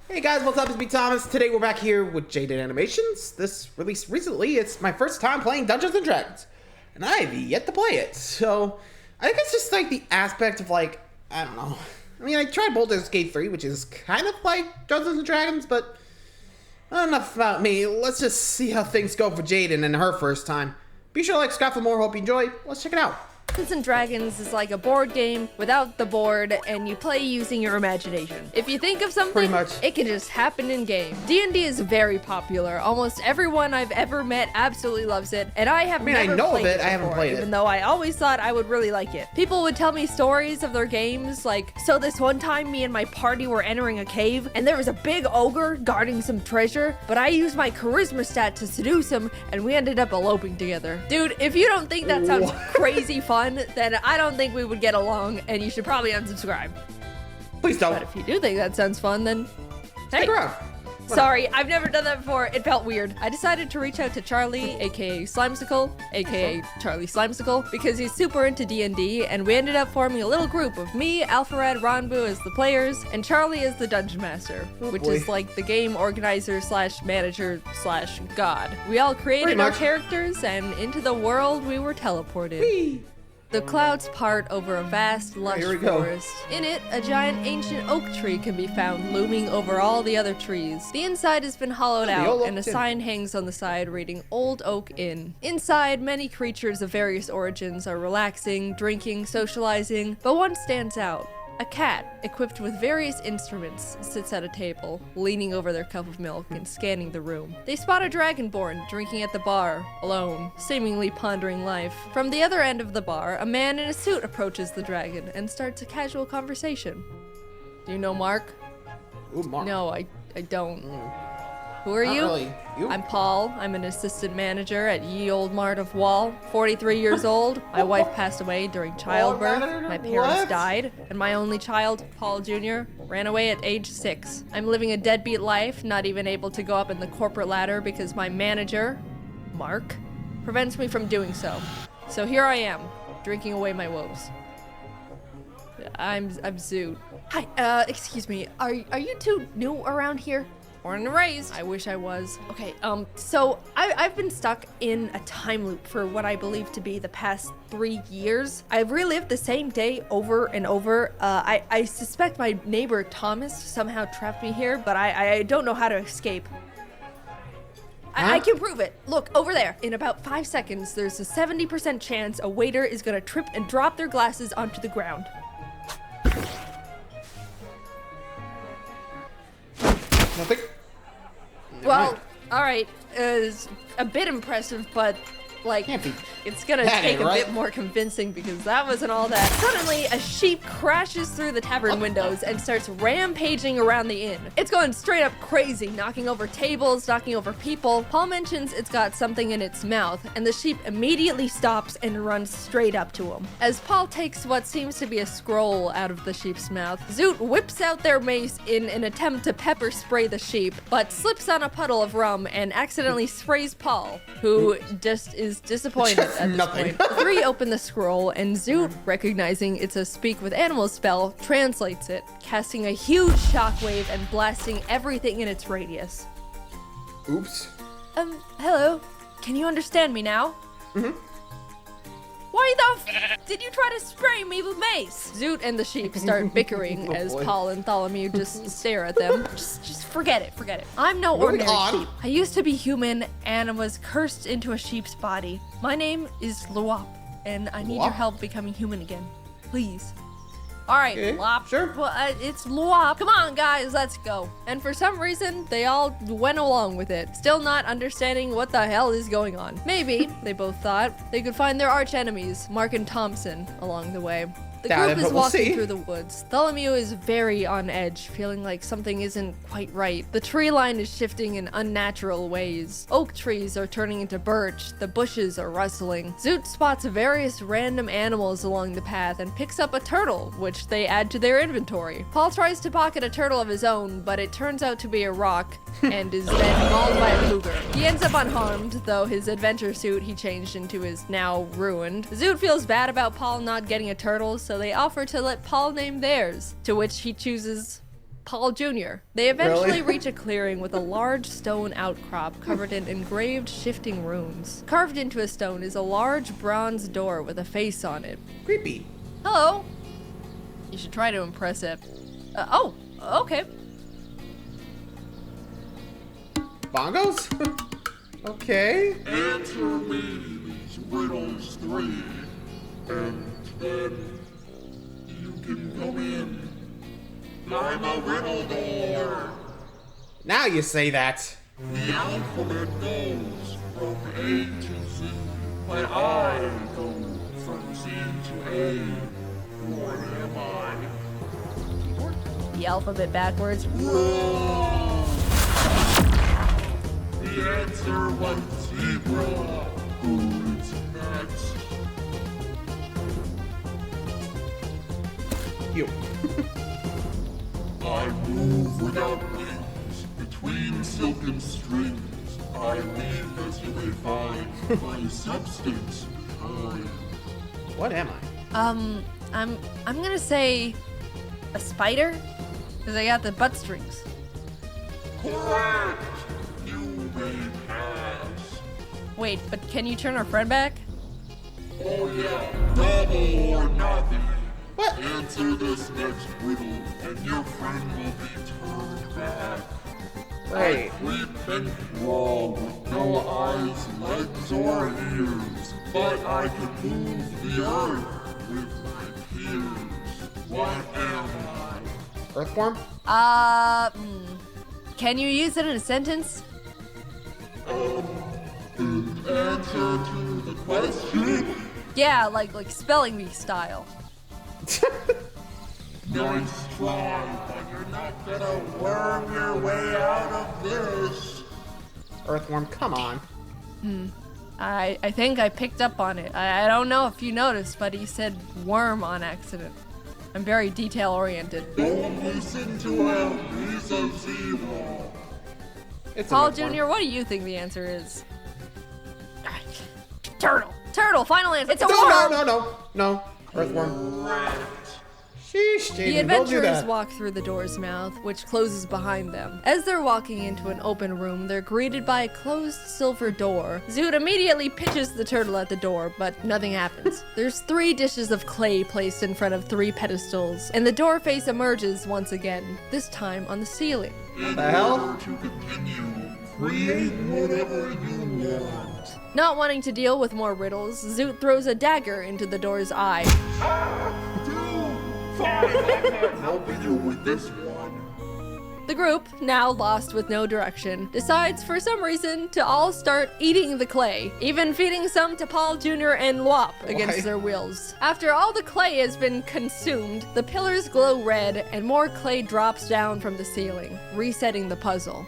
Hey guys, what's up? It's me, Thomas. Today we're back here with Jaiden Animations. This released recently. It's my first time playing Dungeons & Dragons, and I've yet to play it. So, I think it's just like the aspect of like, I don't know. I mean, I tried Baldur's Gate 3, which is kind of like Dungeons & Dragons, but enough about me. Let's just see how things go for Jaiden and her first time. Be sure to like, subscribe for more. Hope you enjoy. Let's check it out. Dungeons & Dragons is like a board game without the board, and you play using your imagination. If you think of something, it can just happen in game. D&D is very popular. Almost everyone I've ever met absolutely loves it, and I have never played it before, I haven't played it. Even though I always thought I would really like it. People would tell me stories of their games, like, so this one time me and my party were entering a cave, and there was a big ogre guarding some treasure, but I used my charisma stat to seduce him, and we ended up eloping together. Dude, if you don't think that sounds crazy fun, then I don't think we would get along, and you should probably unsubscribe. Please don't. But if you do think that sounds fun, then hey. Stick around. Sorry, I've never done that before. It felt weird. I decided to reach out to Charlie, aka Slimesicle, aka Charlie Slimesicle, because he's super into D&D, and we ended up forming a little group of me, Alpharad, Ronbu as the players, and Charlie as the Dungeon Master, which is like the game organizer slash manager slash god. We all created our characters, and into the world we were teleported. Whee! The clouds part over a vast, lush forest. In it, a giant ancient oak tree can be found looming over all the other trees. The inside has been hollowed out, and a sign hangs on the side reading Old Oak Inn. Inside, many creatures of various origins are relaxing, drinking, socializing, but one stands out. A cat, equipped with various instruments, sits at a table, leaning over their cup of milk and scanning the room. They spot a dragonborn drinking at the bar, alone, seemingly pondering life. From the other end of the bar, a man in a suit approaches the dragon and starts a casual conversation. Do you know Mark? Ooh, Mark. No, I don't. Who are you? Really. You? I'm Paul. I'm an assistant manager at Ye Old Mart of Wall. 43 years old. My wife passed away during childbirth. My parents died. And my only child, Paul Jr., ran away at age 6. I'm living a deadbeat life, not even able to go up in the corporate ladder because my manager, Mark, prevents me from doing so. So here I am, drinking away my woes. I'm Zoot. Hi, excuse me. Are you two new around here? Born and raised. I wish I was. Okay, so I've been stuck in a time loop for what I believe to be the past 3 years. I've relived the same day over and over. I suspect my neighbor Thomas somehow trapped me here, but I don't know how to escape. I can prove it. Look, over there. In about 5 seconds, there's a 70% chance a waiter is gonna trip and drop their glasses onto the ground. Nothing? Well, alright, it's a bit impressive, but, like, it's gonna take a bit more convincing because that wasn't all that. Suddenly, a sheep crashes through the tavern windows and starts rampaging around the inn. It's going straight up crazy, knocking over tables, knocking over people. Paul mentions it's got something in its mouth, and the sheep immediately stops and runs straight up to him. As Paul takes what seems to be a scroll out of the sheep's mouth, Zoot whips out their mace in an attempt to pepper spray the sheep, but slips on a puddle of rum and accidentally sprays Paul, who just is disappointed at this point. The three open the scroll, and Zoot, recognizing it's a speak with animals spell, translates it, casting a huge shockwave and blasting everything in its radius. Oops. Hello? Can you understand me now? Why the f did you try to spray me with mace? Zoot and the sheep start bickering as Paul and Tholomew just stare at them. Just forget it, forget it. I'm no ordinary sheep. I used to be human and was cursed into a sheep's body. My name is Luop, and I need your help becoming human again. Please. All right, Luop. Sure. Well, it's Luop. Come on, guys, let's go. And for some reason, they all went along with it, still not understanding what the hell is going on. Maybe, they both thought, they could find their arch enemies, Mark and Thompson, along the way. The group is walking through the woods. Tholomew is very on edge, feeling like something isn't quite right. The tree line is shifting in unnatural ways. Oak trees are turning into birch. The bushes are rustling. Zoot spots various random animals along the path and picks up a turtle, which they add to their inventory. Paul tries to pocket a turtle of his own, but it turns out to be a rock and is then mauled by a cougar. He ends up unharmed, though his adventure suit he changed into is now ruined. Zoot feels bad about Paul not getting a turtle, so they offer to let Paul name theirs, to which he chooses Paul Jr. They eventually Really? reach a clearing with a large stone outcrop covered in engraved shifting runes. Carved into a stone is a large bronze door with a face on it. Creepy. Hello. You should try to impress it. Oh, okay. Bongos? Okay. Answer me these riddles 3, and then you can come in. I'm a riddle door. Now you say that. The alphabet goes from A to Z, but I go from Z to A. What am I? The alphabet backwards. Wrong! The answer was zebra. Who's next? You. I move without wings, between silken strings. I leave as you may find, my substance behind. What am I? I'm gonna say a spider, because I got the butt strings. Correct! You may pass. Wait, but can you turn our friend back? Oh yeah, double or nothing. What? Answer this next riddle, and your friend will be turned back. Wait. I creep and crawl with no eyes, legs, or ears, but I can move the earth with my peers. What am I? Earthworm? Can you use it in a sentence? In answer to the question, Yeah, like spelling bee style. nice try, but you're not gonna worm your way out of this. Earthworm, come on. I think I picked up on it. I don't know if you noticed, but he said worm on accident. I'm very detail oriented. Don't listen to him, he's a zebra. It's Paul an earthworm. Jr., what do you think the answer is? Turtle. Turtle, final answer. It's a worm! No. Earthworm. Correct. Sheesh, The Jaiden, don't do adventurers that. walk through the door's mouth, which closes behind them. As they're walking into an open room, they're greeted by a closed silver door. Zoot immediately pitches the turtle at the door, but nothing happens. There's 3 dishes of clay placed in front of 3 pedestals, and the door face emerges once again, this time on the ceiling. In The hell? order to continue, create whatever you want. Not wanting to deal with more riddles, Zoot throws a dagger into the door's eye. Fine, I'm not helping you with this one. The group, now lost with no direction, decides for some reason to all start eating the clay, even feeding some to Paul Jr. and Lop against Why? their wills. After all the clay has been consumed, the pillars glow red and more clay drops down from the ceiling, resetting the puzzle.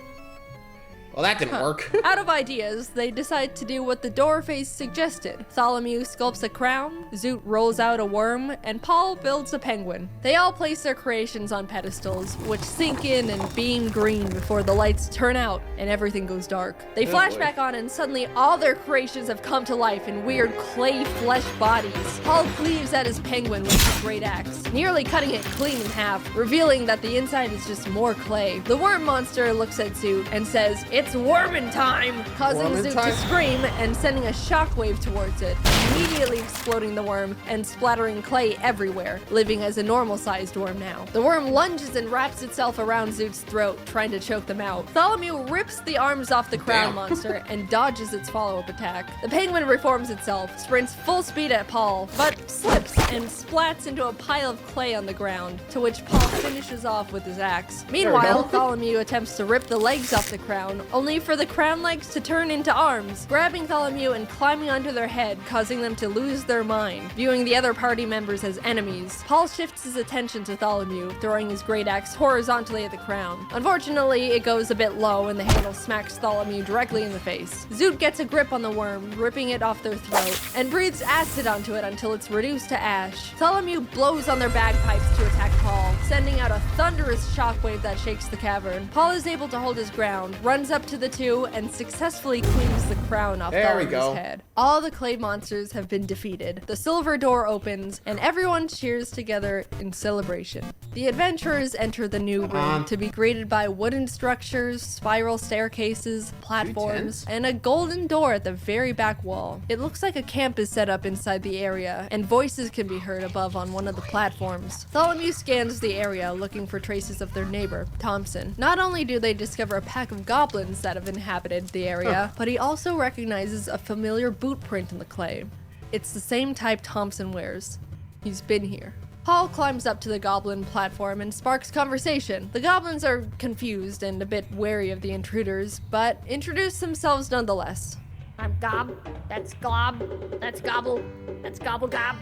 Well, that didn't work. Out of ideas, they decide to do what the door face suggested. Tholomew sculpts a crown, Zoot rolls out a worm, and Paul builds a penguin. They all place their creations on pedestals, which sink in and beam green before the lights turn out and everything goes dark. They flash boy. back on and suddenly all their creations have come to life in weird clay flesh bodies. Paul cleaves at his penguin with his great axe, nearly cutting it clean in half, revealing that the inside is just more clay. The worm monster looks at Zoot and says, "It's wormin' time!" causing Wormin' Zoot time? to scream and sending a shockwave towards it, immediately exploding the worm and splattering clay everywhere, living as a normal-sized worm now. The worm lunges and wraps itself around Zoot's throat, trying to choke them out. Tholomew rips the arms off the crown Damn. monster and dodges its follow-up attack. The penguin reforms itself, sprints full speed at Paul, but slips and splats into a pile of clay on the ground, to which Paul finishes off with his axe. Meanwhile, go. Tholomew attempts to rip the legs off the crown, only for the crown legs to turn into arms, grabbing Tholomew and climbing onto their head, causing them to lose their mind, viewing the other party members as enemies. Paul shifts his attention to Tholomew, throwing his great axe horizontally at the crown. Unfortunately, it goes a bit low and the handle smacks Tholomew directly in the face. Zoot gets a grip on the worm, ripping it off their throat, and breathes acid onto it until it's reduced to ash. dash. Bartholomew blows on their bagpipes to attack Paul, sending out a thunderous shockwave that shakes the cavern. Paul is able to hold his ground, runs up to the two, and successfully cleaves the crown off Bartholomew's head. All the clay monsters have been defeated. The silver door opens, and everyone cheers together in celebration. The adventurers enter the new room to be greeted by wooden structures, spiral staircases, platforms, and a golden door at the very back wall. It looks like a camp is set up inside the area, and voices can be heard above on one of the platforms. Bartholomew scans the area looking for traces of their neighbor, Thompson. Not only do they discover a pack of goblins that have inhabited the area, but he also recognizes a familiar boot print in the clay. It's the same type Thompson wears. He's been here. Paul climbs up to the goblin platform and sparks conversation. The goblins are confused and a bit wary of the intruders, but introduce themselves nonetheless. I'm Gob, that's Glob, that's Gobble, that's Gobble Gob,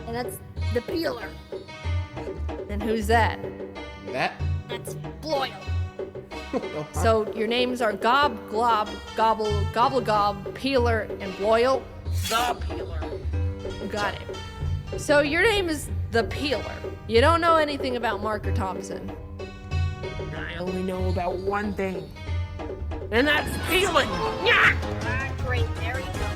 and that's the Peeler. And who's that? That's Bloyle. So your names are Gob, Glob, Gobble, Gobble Gob, Peeler, and Bloyle? The Peeler. Got it. So your name is the Peeler. You don't know anything about Mark or Thompson. I only know about one thing, and that's peeling. Yeah. Great, there you go.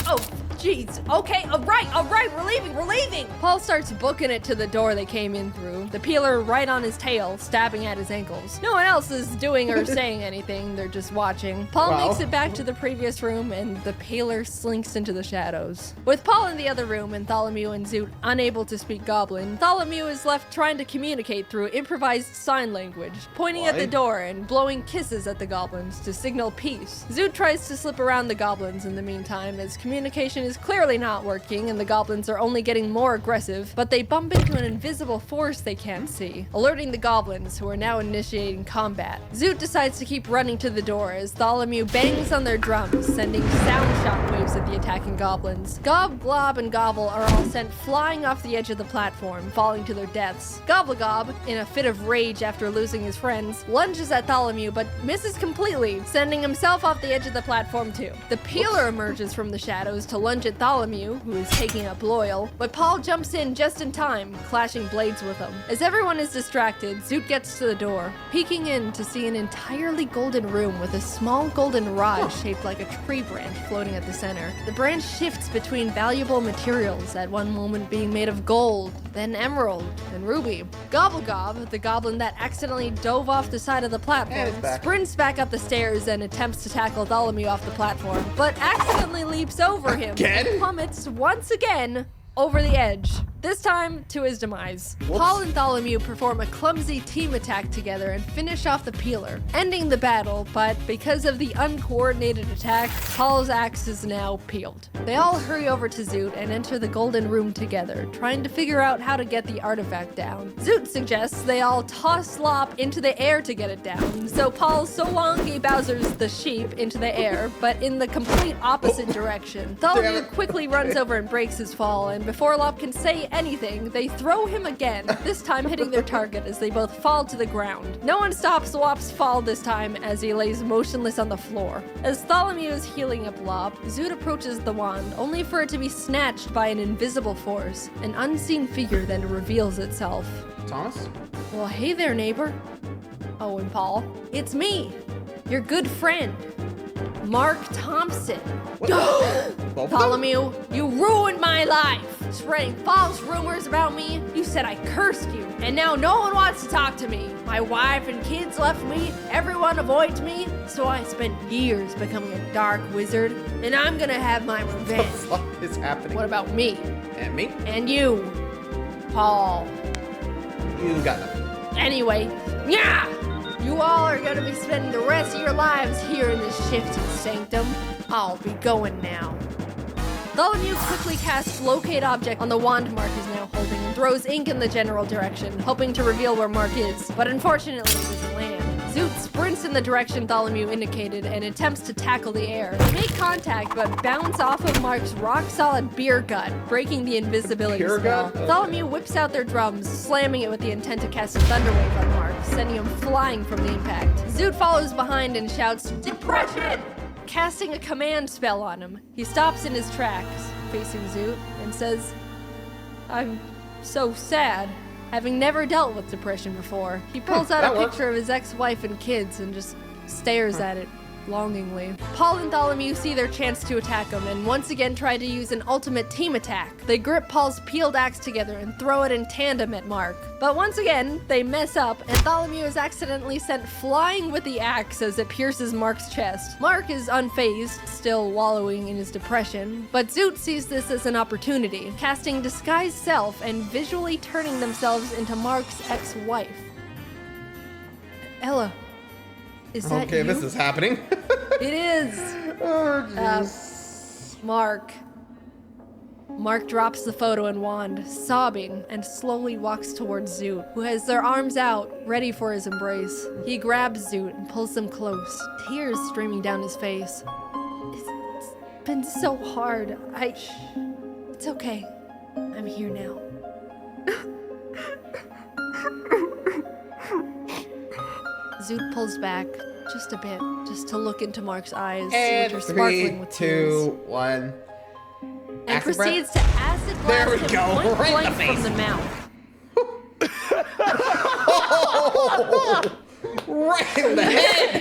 Oh, jeez. Okay, all right, we're leaving. Paul starts booking it to the door they came in through, the Peeler right on his tail, stabbing at his ankles. No one else is doing or saying anything, they're just watching. Paul makes it back to the previous room, and the Peeler slinks into the shadows. With Paul in the other room and Bartholomew and Zoot unable to speak Goblin, Bartholomew is left trying to communicate through improvised sign language, pointing at the door and blowing kisses at the goblins to signal peace. Zoot tries to slip around the goblins in the meantime, as communication is clearly not working and the goblins are only getting more aggressive, but they bump into an invisible force they can't see, alerting the goblins, who are now initiating combat. Zoot decides to keep running to the door as Bartholomew bangs on their drums, sending sound shockwaves at the attacking goblins. Gob, Glob, and Gobble are all sent flying off the edge of the platform, falling to their deaths. Gobblegob, in a fit of rage after losing his friends, lunges at Bartholomew but misses completely, sending himself off the edge of the platform too. The Peeler emerges from the shadows to lunge at Bartholomew, who is taking up Bloyle, but Paul jumps in just in time, clashing blades with him. As everyone is distracted, Zoot gets to the door, peeking in to see an entirely golden room with a small golden rod shaped like a tree branch floating at the center. The branch shifts between valuable materials, at one moment being made of gold, then emerald, then ruby. Gobblegob, the goblin that accidentally dove off the side of the platform, sprints back up the stairs and attempts to tackle Bartholomew off the platform, but accidentally leaps over him and plummets once again over the edge, this time to his demise. Paul and Bartholomew perform a clumsy team attack together and finish off the Peeler, ending the battle, but because of the uncoordinated attack, Paul's axe is now peeled. They all hurry over to Zoot and enter the golden room together, trying to figure out how to get the artifact down. Zoot suggests they all toss Slop into the air to get it down, so Paul Solongi Bowser's the sheep into the air, but in the complete opposite direction. Bartholomew quickly runs over and breaks his fall, and before Lop can say anything, they throw him again, this time hitting their target as they both fall to the ground. No one stops Lop's fall this time as he lays motionless on the floor. As Bartholomew is healing up Lop, Zoot approaches the wand, only for it to be snatched by an invisible force. An unseen figure then reveals itself. Thomas? Well, hey there, neighbor. Oh, and Paul. It's me, your good friend, Mark Thompson. Bartholomew, you ruined my life, spreading false rumors about me. You said I cursed you, and now no one wants to talk to me. My wife and kids left me, everyone avoids me, so I spent years becoming a dark wizard, and I'm gonna have my revenge. What the fuck is happening? What about me? And me? And you, Paul. You got nothing. Anyway, yeah! You all are gonna be spending the rest of your lives here in this shifty sanctum. I'll be going now. Bartholomew quickly casts Locate Object on the wand Mark is now holding and throws ink in the general direction, hoping to reveal where Mark is, but unfortunately it doesn't land. Zoot sprints in the direction Bartholomew indicated and attempts to tackle the air. They make contact, but bounce off of Mark's rock-solid beer gut, breaking the invisibility spell. Bartholomew whips out their drums, slamming it with the intent to cast a Thunderwave on Mark, sending him flying from the impact. Zoot follows behind and shouts, "Depression!" casting a command spell on him. He stops in his tracks, facing Zoot, and says, I'm so sad, having never dealt with depression before. He pulls out a picture of his ex-wife and kids and just stares at it longingly. Paul and Tholomew see their chance to attack him and once again try to use an ultimate team attack. They grip Paul's peeled axe together and throw it in tandem at Mark. But once again, they mess up and Tholomew is accidentally sent flying with the axe as it pierces Mark's chest. Mark is unfazed, still wallowing in his depression, but Zoot sees this as an opportunity, casting Disguise Self and visually turning themselves into Mark's ex-wife. Ella. Is that okay, you? this is happening. It is. Oh, jeez. Mark. Mark drops the photo and wand, sobbing, and slowly walks towards Zoot, who has their arms out, ready for his embrace. He grabs Zoot and pulls them close, tears streaming down his face. It's been so hard. It's okay. I'm here now. Zoot pulls back just a bit, just to look into Mark's eyes, which are sparkling with tears. 3, 2, 1. And proceeds to acid blast him point blank from the mouth. Right in the head!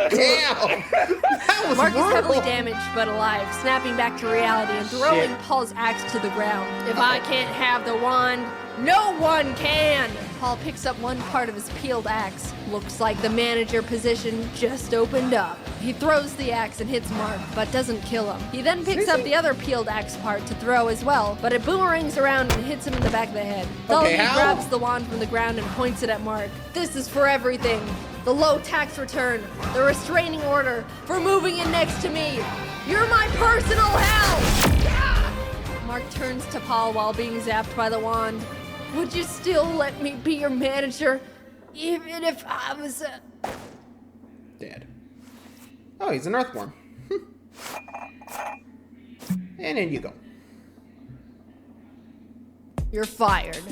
Damn! That was Mark brutal. is heavily damaged but alive, snapping back to reality and throwing Paul's axe to the ground. If I can't have the wand, no one can! Paul picks up one part of his peeled axe. Looks like the manager position just opened up. He throws the axe and hits Mark, but doesn't kill him. He then picks up the other peeled axe part to throw as well, but it boomerangs around and hits him in the back of the head. Okay, Tholomew grabs the wand from the ground and points it at Mark. This is for everything. The low tax return, the restraining order, for moving in next to me. You're my personal hell! Mark turns to Paul while being zapped by the wand. Would you still let me be your manager, even if I was dead? Oh, he's an earthworm. And in you go. You're fired.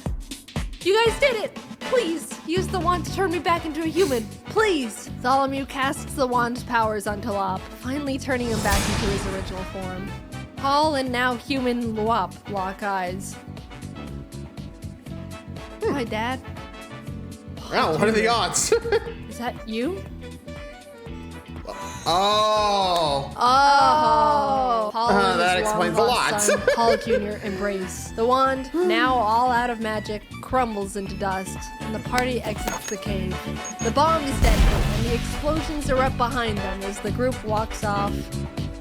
You guys did it! Please, use the wand to turn me back into a human. Please! Tholomew casts the wand's powers on Talop, finally turning him back into his original form. Paul and now human Luop lock eyes. Hi, Dad. Wow, what are the odds? Is that you? Oh. Paul and that his explains a long-lost lot. son, Paul Jr. embrace. The wand, now all out of magic, crumbles into dust, and the party exits the cave. The bomb is detonated, and the explosions erupt behind them as the group walks off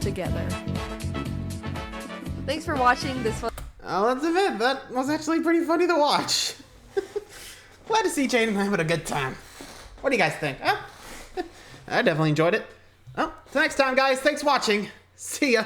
together. Thanks for watching this one. Oh, that's a bit. That was actually pretty funny to watch. Glad to see Jaiden having a good time. What do you guys think? Oh, I definitely enjoyed it. Oh, till next time, guys. Thanks for watching. See ya.